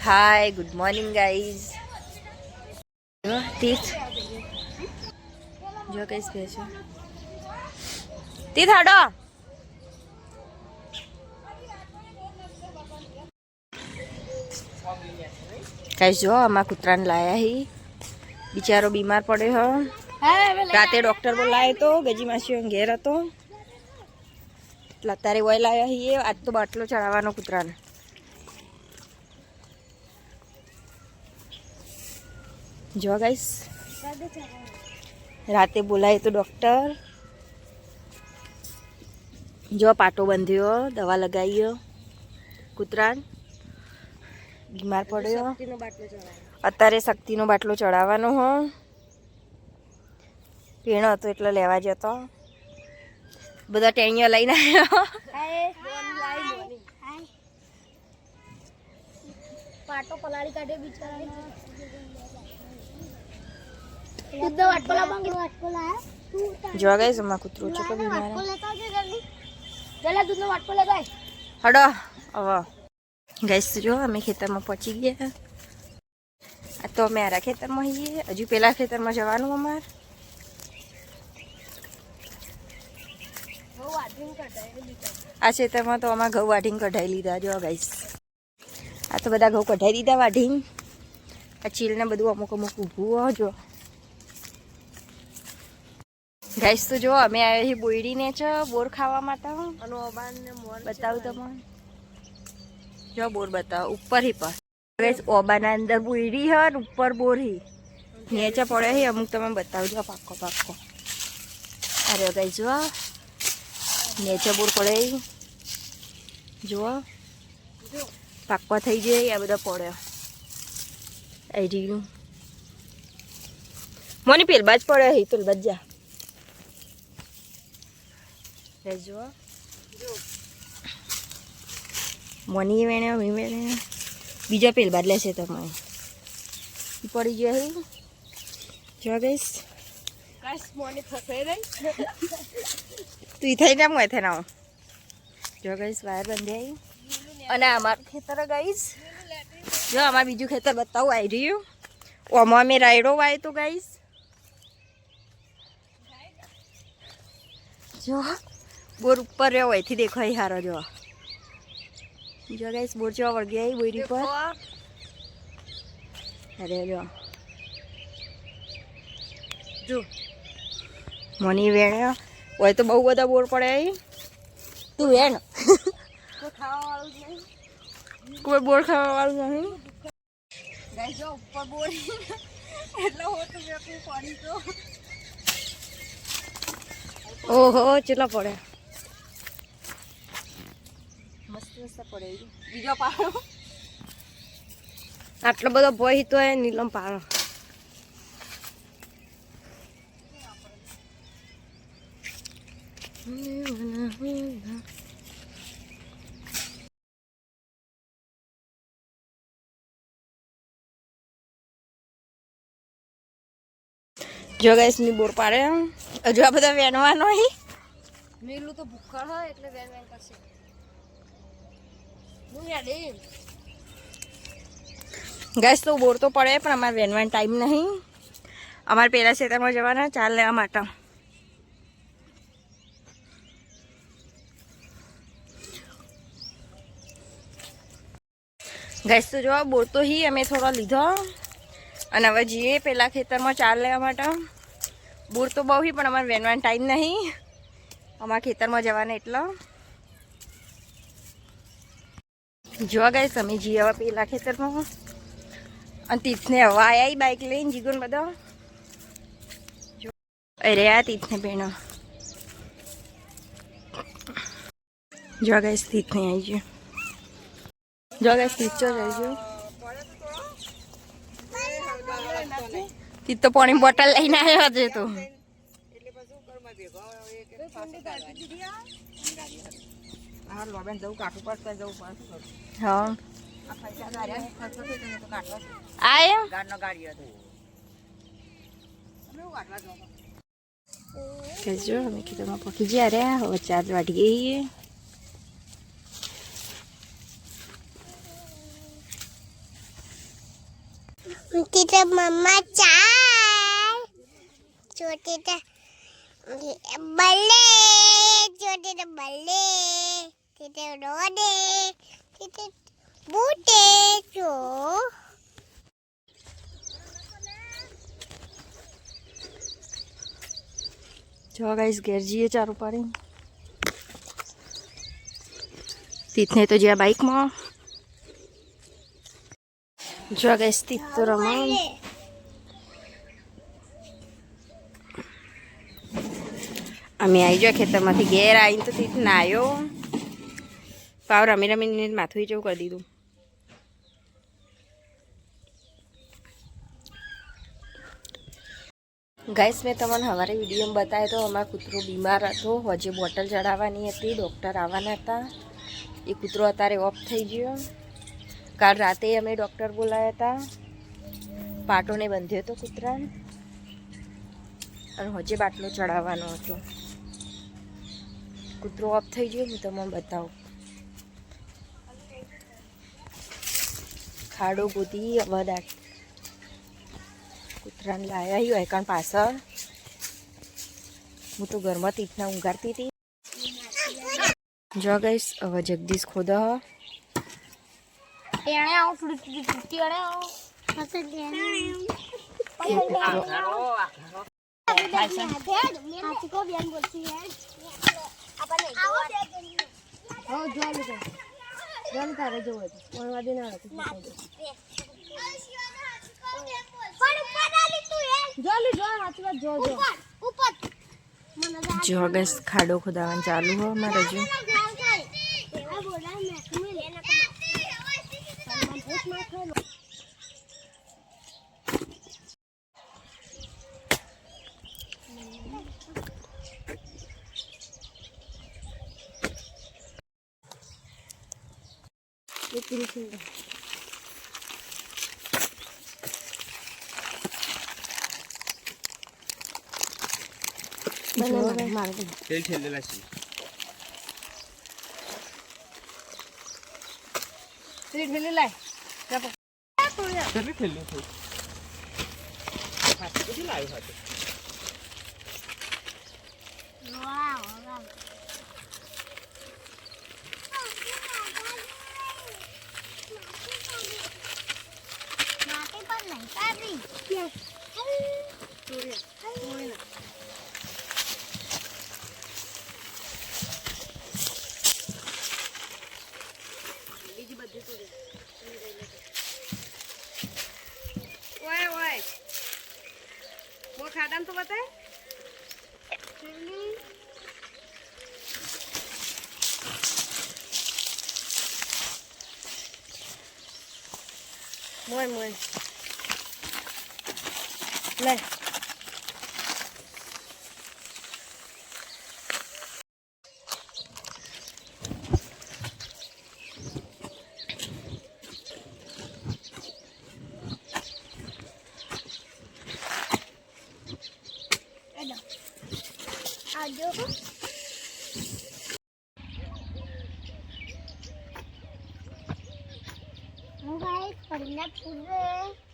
hi good morning guys तीर्थ जो guys भेजो तीर्थ हटो गाइस जो आमा कुतराने लाया ही बिचारो बीमार पड़े हो राते डॉक्टर बोलाए तो गजी मासी घेर हतो अत्यारे वय लाया ही आज तो बाटलो चढ़ावानो कुतराने जो गाइस राते बोलाए तो डॉक्टर जो पाटो बंध्यो दवा लगाईयो कुतरान बीमार पड़्यो अत्यारे शक्तिनो बाटलो चढ़ावानो हो पीणो हतो એટલે લેવા જતો બધા ટેણીઓ લઈને આવ્યો પાટો પલાળી કાઢે બિચારા દૂધનો વાટકો લાવો વાટકો લાયા જો ગાઈસ અમાર કૂતરો છે કે બીમાર વાટકો લેતા આવજે જલ્દી જલ્દી દૂધનો વાટકો લેતા આય હડો હવે ગાઈસ જો અમે ખેતરમાં પહોંચી ગયા આ તો અમે આરા ખેતરમાં છીએ હજુ પેલા ખેતરમાં જવાનું અમાર આ ખેતરમાં તો અમાર ઘઉં વાઢીને કઢાઈ લીધા જો ગાઈસ આ તો બધા ઘઉં કઢાઈ દીધા વાઢીને આ ચીલને બધું અમુક અમુક ઊભું જો ગાઈસ તો જો અમે આવ્યા છીએ બોયડીને છે બોર ખાવા માટે અને ઓબાને મોર બતાવું તમને જો બોર બતાવો ઉપર ही पर गाइस ઓબાના અંદર બોયડી है और ऊपर बोर ही नीचे पड़े है अमुक તમે બતાવજો પાક્કો પાક્કો અરે ગાઈસ જો नीचे बोर पड़े જો પાક્કો થઈ જાય આ બધા પડે આઈ રહ્યું મને પેલ બાજ પડે હી પેલ બાજ જા જો મોની વેણે મી વેણે બીજા પેલ બાદ લેશે તમારે પડી જાય જો ગાઈસ મોની ફસાઈ રહી તું થઈ જામ હોય થેના જો ગાઈસ વાયર બંધાઈ અને અમાર ખેતર ગાઈસ જો અમાર બીજું ખેતર બતાવું આવી રહ્યું ઓમાં અમે રાયડો વાય તો ગાઈસ જો બોર ઉપર રહ્યો અહીંથી દેખાય હારો જો જો ગાઈસ બોર જો વળગી આવી બોરી પર અરે જો મોની વેણ હોય તો બહુ બધા બોર પડે તું વેણ કોઈ બોર ખાવા વાળું નહીં ગાઈસ જો ઉપર બોર એટલે હોતું બેઠું પાણી તો ઓહો ચેલા પડે મસ્ત મસ્ત પડે બીજો પાડો આટલો બધો ભોય તો એ નીલમ પાડો જો ગાઈસ ની બોર પાડે હજુ આ બધા વેણવાનો હી મેલું તો ભૂખા હોય એટલે વેન વેન કરશે હું યાદે ગાઈસ તો બોર તો પડે પણ અમારે વેનવાનો ટાઈમ નહીં અમારે પેલા ખેતરમાં જવાના ચાલ લેવા માટે ગાઈસ તો જો બોર તો હી અમે થોડો લીધો અને હવે જઈએ પેલા ખેતરમાં ચાલ લેવા માટે બોર તો બહુ હી પણ અમારે વેનવાનો ટાઈમ નહીં અમારા ખેતરમાં જવાના એટલો જો ગાઈસ અમે જઈએ હવે પેલા ખેતરમાં અને તીર્થને હવે આયા બાઇક લઈને જીગોન બધા અરે આ તીર્થને બેનો જો ગાઈસ તીર્થને આવી ગયો જો ગાઈસ તીર્થ ચો આવી ગયો તીર્થ તો પાણી બોટલ લઈને આવ્યો છે તો હા જો અમે ખેતરમાં પકી ગયા રે હવે 4 વાગી ગઈ तिथे मम्मा चाय छोटे बल्ले छोटे बल्ले तिथे रोडे तिथे बूटे छो જો ગાઈસ ઘેર જઈએ ચારું પાડી તીથને તો જ્યાં બાઇકમાં જો ગાઈસ તીથ તો રમા અમે આવી જાય ખેતરમાંથી ઘેર આવીને તો તીથ ના આવ્યો પાવ રમી રમીને માથું જેવું કરી દીધું ગાઈસ મેં તમને સવારે વિડીયોમાં બતાવ્યો તો અમારો કૂતરો બીમાર હતો હજે બોટલ ચડાવવાની હતી ડૉક્ટર આવવાના હતા એ કૂતરો અત્યારે ઓફ થઈ ગયો કાલ રાતે અમે ડૉક્ટર બોલાવ્યા હતા પાટોને બંધ્યો હતો કૂતરાને અને હજે બાટલો ચડાવવાનો હતો કૂતરો ઓફ થઈ ગયો હું તમને બતાવું ખાડો ગોતી અવાદાટ કૂતરાને લાવ્યા આવ્યું એકાણ પાછળ હું તો ઘરમાં તીથના ઊંઘાડતી હતી જો ગઈશ હવે જગદીશ ખોદા ટેણે આવ ફૂટી ટેણે આવ હસે ટેણે હાથી કો બેન બોલતી હે આપણે આવો જોલ તારે જોવો ઓણવા દે ના હતી જો ગઈશ ખાડો ખોદાવાનું ચાલુ હો મારે જો तेल ठेवलेलं असेल तरी ठेवले किती लाईव्ह होते ઓય ઓય वो खादान तो बताए मोय मोय ले आजो હું ગાઈસ પડીને પૂરે